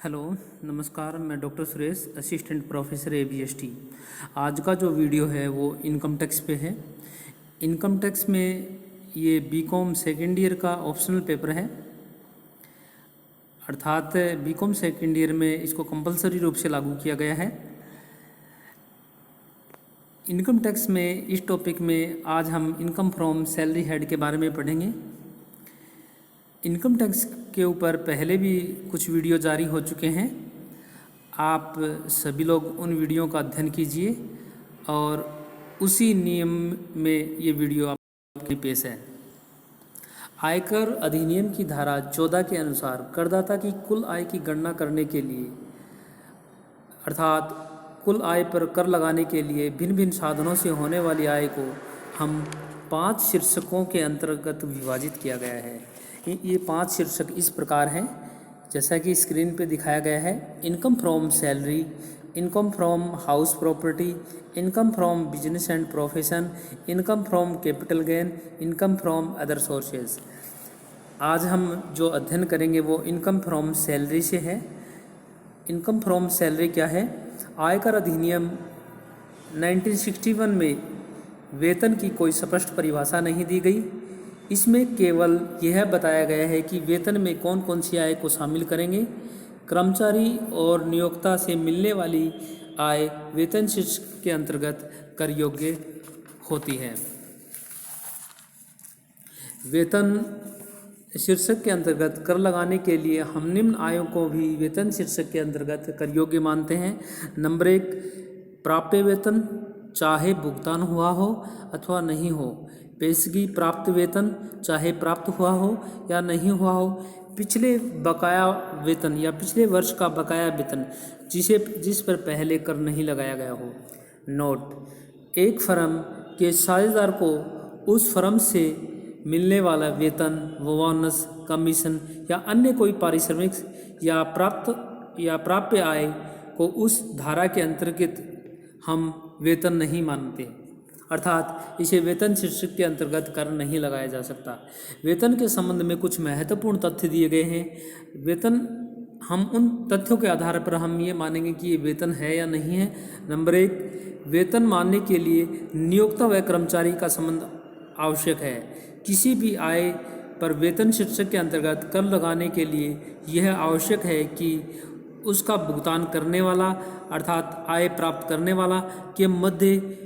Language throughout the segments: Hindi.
हेलो, नमस्कार। मैं doctor Suresh, assistant professor ABST। आज का जो वीडियो है वो इनकम टैक्स पे है। इनकम टैक्स में ये बीकॉम सेकेंड ईयर का ऑप्शनल पेपर है, अर्थात बीकॉम सेकेंड ईयर में इसको कंपलसरी रूप से लागू किया गया है। इनकम टैक्स में इस टॉपिक में आज हम इनकम फ्रॉम सैलरी हेड के बारे में पढ़ेंगे। इनकम टैक्स के ऊपर पहले भी कुछ वीडियो जारी हो चुके हैं। आप सभी लोग उन वीडियो का अध्ययन कीजिए और उसी नियम में ये वीडियो आपके पेश है। आयकर अधिनियम की धारा 14 के अनुसार करदाता की कुल आय की गणना करने के लिए, अर्थात कुल आय पर कर लगाने के लिए भिन्न भिन्न साधनों से होने वाली आय को हम 5 शीर्षकों के अंतर्गत विभाजित किया गया है। ये 5 शीर्षक इस प्रकार हैं, जैसा कि स्क्रीन पे दिखाया गया है। Income from salary, income from house property, income from business and profession, income from capital gain, income from other sources. आज हम जो अध्ययन करेंगे वो इनकम फ्रॉम सैलरी से है। इनकम फ्रॉम सैलरी क्या है? आयकर अधिनियम 1961 में वेतन की कोई स्पष्ट परिभाषा नहीं दी गई। इसमें केवल यह बताया गया है कि वेतन में कौन कौन सी आय को शामिल करेंगे। कर्मचारी और नियोक्ता से मिलने वाली आय वेतन शीर्षक के अंतर्गत कर योग्य होती है। वेतन शीर्षक के अंतर्गत कर लगाने के लिए हम निम्न आयों को भी वेतन शीर्षक के अंतर्गत कर योग्य मानते हैं। नंबर 1, प्राप्य वेतन, चाहे भुगतान हुआ हो अथवा नहीं हो। पेशगी प्राप्त वेतन, चाहे प्राप्त हुआ हो या नहीं हुआ हो। पिछले बकाया वेतन या पिछले वर्ष का बकाया वेतन जिस पर पहले कर नहीं लगाया गया हो। नोट: एक फर्म के साझेदार को उस फर्म से मिलने वाला वेतन, बोनस, कमीशन या अन्य कोई पारिश्रमिक या प्राप्य आय को उस धारा के अंतर्गत हम वेतन नहीं मानते, अर्थात इसे वेतन शीर्षक के अंतर्गत कर नहीं लगाया जा सकता। वेतन के संबंध में कुछ महत्वपूर्ण तथ्य दिए गए हैं। वेतन, हम उन तथ्यों के आधार पर हम ये मानेंगे कि ये वेतन है या नहीं है। नंबर 1, वेतन मानने के लिए नियोक्ता व कर्मचारी का संबंध आवश्यक है। किसी भी आय पर वेतन शीर्षक के अंतर्गत कर लगाने के लिए यह आवश्यक है कि उसका भुगतान करने वाला, अर्थात आय प्राप्त करने वाला के मध्य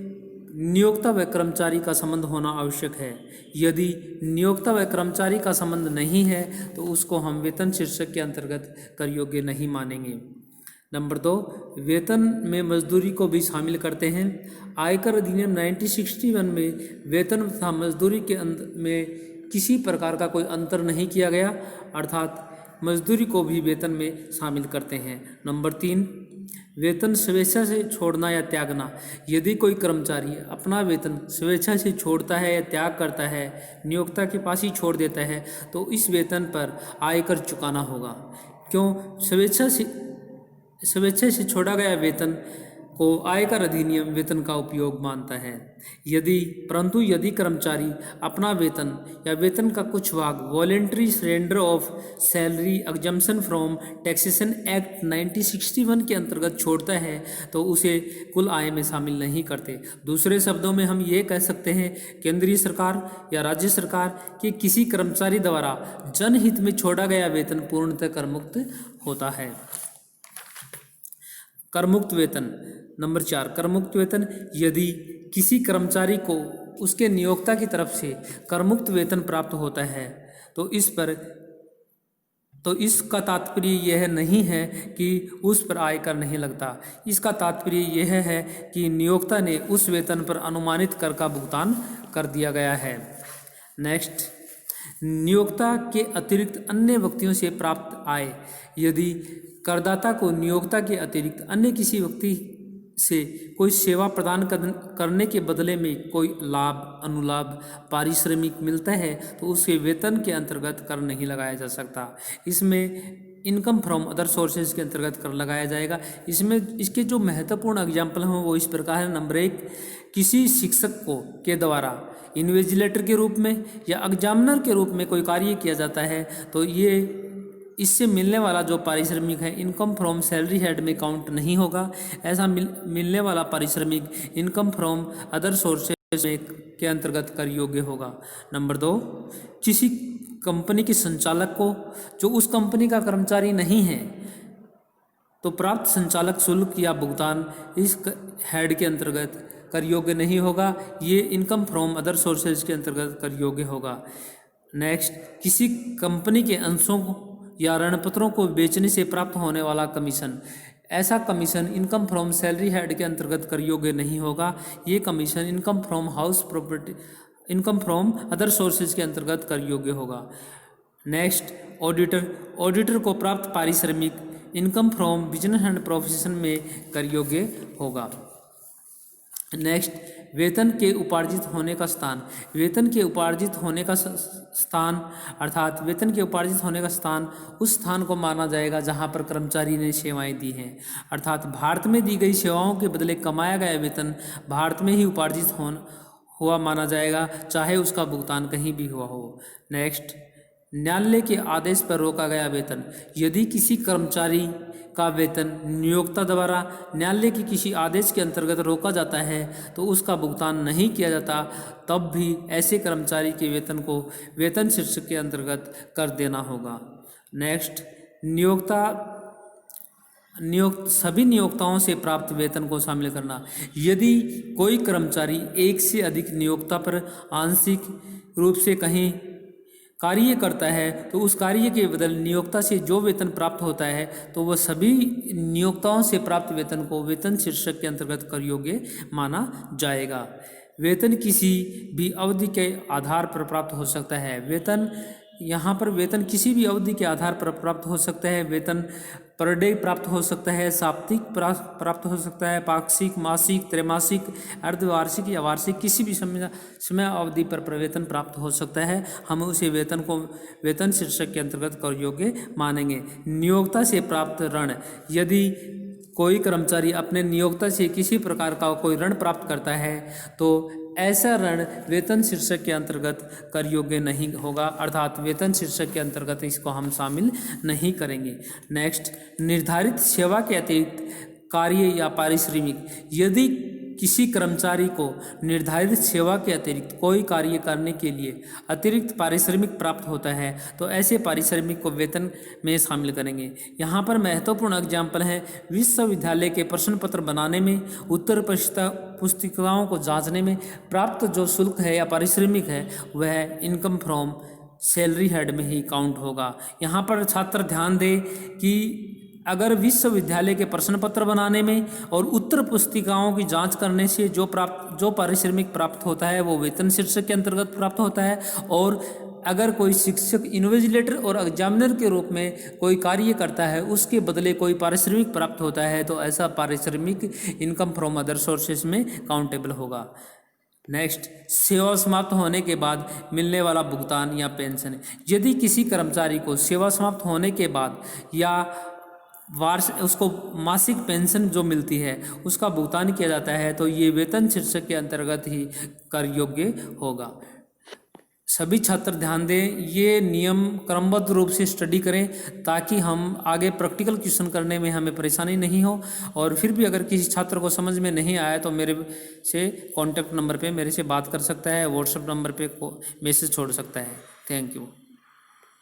नियोक्ता व कर्मचारी का संबंध होना आवश्यक है। यदि नियोक्ता व कर्मचारी का संबंध नहीं है तो उसको हम वेतन शीर्षक के अंतर्गत कर योग्य नहीं मानेंगे। नंबर 2, वेतन में मजदूरी को भी शामिल करते हैं। आयकर अधिनियम 1961 में वेतन तथा मजदूरी के में किसी प्रकार का कोई अंतर नहीं किया गया, अर्थात मजदूरी को भी वेतन में शामिल करते हैं। नंबर 3, वेतन स्वेच्छा से छोड़ना या त्यागना। यदि कोई कर्मचारी अपना वेतन स्वेच्छा से छोड़ता है या त्याग करता है, नियोक्ता के पास ही छोड़ देता है, तो इस वेतन पर आयकर चुकाना होगा। क्यों? स्वेच्छा से छोड़ा गया वेतन को आयकर अधिनियम वेतन का उपयोग मानता है। परंतु यदि कर्मचारी अपना वेतन या वेतन का कुछ भाग voluntary surrender of salary exemption from taxation act 1961 के अंतर्गत छोड़ता है तो उसे कुल आय में शामिल नहीं करते। दूसरे शब्दों में हम ये कह सकते हैं, केंद्रीय सरकार या राज्य सरकार के किसी कर्मचारी द्वारा जनहित में छोड़ा गया वेतन पूर्णतः करमुक्त होता है। करमुक्त वेतन। नंबर 4, करमुक्त वेतन। यदि किसी कर्मचारी को उसके नियोक्ता की तरफ से करमुक्त वेतन प्राप्त होता है तो इसका तात्पर्य यह नहीं है कि उस पर आयकर नहीं लगता। इसका तात्पर्य यह है कि नियोक्ता ने उस वेतन पर अनुमानित कर का भुगतान कर दिया गया है। नेक्स्ट, नियोक्ता के अतिरिक्त अन्य व्यक्तियों से प्राप्त आय। यदि करदाता को नियोक्ता के अतिरिक्त अन्य किसी व्यक्ति से कोई सेवा प्रदान करने के बदले में कोई लाभ, अनुलाभ, पारिश्रमिक मिलता है तो उसके वेतन के अंतर्गत कर नहीं लगाया जा सकता। इसमें इनकम फ्रॉम अदर सोर्सेज के अंतर्गत कर लगाया जाएगा। इसमें इसके जो महत्वपूर्ण एग्जाम्पल हैं वो इस प्रकार है। नंबर 1, किसी शिक्षक के द्वारा इन्विजिलेटर के रूप में या एग्जामिनर के रूप में कोई कार्य किया जाता है तो ये इससे मिलने वाला जो पारिश्रमिक है इनकम फ्रॉम सैलरी हेड में काउंट नहीं होगा। ऐसा मिलने वाला पारिश्रमिक इनकम फ्रॉम अदर सोर्सेज के अंतर्गत कर योग्य होगा। नंबर 2, किसी कंपनी के संचालक को जो उस कंपनी का कर्मचारी नहीं है तो प्राप्त संचालक शुल्क या भुगतान इस हेड के अंतर्गत कर योग्य नहीं होगा। ये इनकम फ्रॉम अदर सोर्सेज के अंतर्गत कर योग्य होगा। नेक्स्ट, किसी कंपनी के अंशों या ऋणपत्रों को बेचने से प्राप्त होने वाला कमीशन, ऐसा commission income from salary head के अंतर्गत कर योग्य नहीं होगा। ये commission income from house property, income from other sources के अंतर्गत कर योग्य होगा। नेक्स्ट, ऑडिटर को प्राप्त पारिश्रमिक income from business and profession में कर योग्य होगा। नेक्स्ट, वेतन के उपार्जित होने का स्थान, वेतन के उपार्जित होने का स्थान अर्थात वेतन के उपार्जित होने का स्थान उस स्थान को माना जाएगा जहां पर कर्मचारी ने सेवाएं दी हैं। अर्थात भारत में दी गई सेवाओं के बदले कमाया गया वेतन भारत में ही उपार्जित हुआ माना जाएगा, चाहे उसका भुगतान कहीं भी हुआ हो। नेक्स्ट, न्यायालय के आदेश पर रोका गया वेतन, यदि किसी कर्मचारी का वेतन नियोक्ता द्वारा न्यायालय के किसी आदेश के अंतर्गत रोका जाता है तो उसका भुगतान नहीं किया जाता, तब भी ऐसे कर्मचारी के वेतन को वेतन शीर्षक के अंतर्गत कर देना होगा। नेक्स्ट, सभी नियोक्ताओं से प्राप्त वेतन को शामिल करना, यदि कोई कर्मचारी एक से अधिक नियोक्ता पर आंशिक रूप से कहीं कार्य करता है तो उस कार्य के बदल नियोक्ता से जो वेतन प्राप्त होता है तो वह सभी नियोक्ताओं से प्राप्त वेतन को वेतन शीर्षक के अंतर्गत कर योग्य माना जाएगा। वेतन किसी भी अवधि के आधार पर प्राप्त हो सकता है। वेतन यहाँ पर वेतन किसी भी अवधि के आधार पर प्राप्त हो सकता है। वेतन पर डे प्राप्त हो सकता है, साप्ताहिक प्राप्त हो सकता है, पाक्षिक, मासिक, त्रैमासिक, अर्धवार्षिक या वार्षिक, किसी भी समय अवधि पर वेतन प्राप्त हो सकता है। हम उसे वेतन को वेतन शीर्षक के अंतर्गत कर योग्य मानेंगे। नियोक्ता से प्राप्त ऋण, यदि कोई कर्मचारी अपने नियोक्ता से किसी प्रकार का कोई ऋण प्राप्त करता है तो ऐसा ऋण वेतन शीर्षक के अंतर्गत कर योग्य नहीं होगा, अर्थात वेतन शीर्षक के अंतर्गत इसको हम शामिल नहीं करेंगे। नेक्स्ट, निर्धारित सेवा के अतिरिक्त कार्य या पारिश्रमिक, यदि किसी कर्मचारी को निर्धारित सेवा के अतिरिक्त कोई कार्य करने के लिए अतिरिक्त पारिश्रमिक प्राप्त होता है तो ऐसे पारिश्रमिक को वेतन में शामिल करेंगे। यहाँ पर महत्वपूर्ण एग्जाम्पल है विश्वविद्यालय के प्रश्न पत्र बनाने में, उत्तर पुस्तिकाओं को जांचने में प्राप्त जो शुल्क है या पारिश्रमिक है वह इनकम फ्रॉम सैलरी हेड में ही काउंट होगा। यहाँ पर छात्र ध्यान दें कि अगर विश्वविद्यालय के प्रश्न पत्र बनाने में और उत्तर पुस्तिकाओं की जांच करने से जो पारिश्रमिक प्राप्त होता है वो वेतन शीर्षक के अंतर्गत प्राप्त होता है, और अगर कोई शिक्षक इन्विजिलेटर और एग्जामिनर के रूप में कोई कार्य करता है उसके बदले कोई पारिश्रमिक प्राप्त होता है तो ऐसा पारिश्रमिक इनकम फ्रॉम अदर सोर्सेज में काउंटेबल होगा। नेक्स्ट, सेवा समाप्त होने के बाद मिलने वाला भुगतान या पेंशन, यदि किसी कर्मचारी को सेवा समाप्त होने के बाद या उसको मासिक पेंशन जो मिलती है उसका भुगतान किया जाता है तो ये वेतन शीर्षक के अंतर्गत ही कर योग्य होगा। सभी छात्र ध्यान दें, ये नियम क्रमबद्ध रूप से स्टडी करें ताकि हम आगे प्रैक्टिकल क्वेश्चन करने में हमें परेशानी नहीं हो। और फिर भी अगर किसी छात्र को समझ में नहीं आया तो मेरे से कॉन्टैक्ट नंबर पे मेरे से बात कर सकता है, व्हाट्सएप नंबर पे मैसेज छोड़ सकता है। Thank you.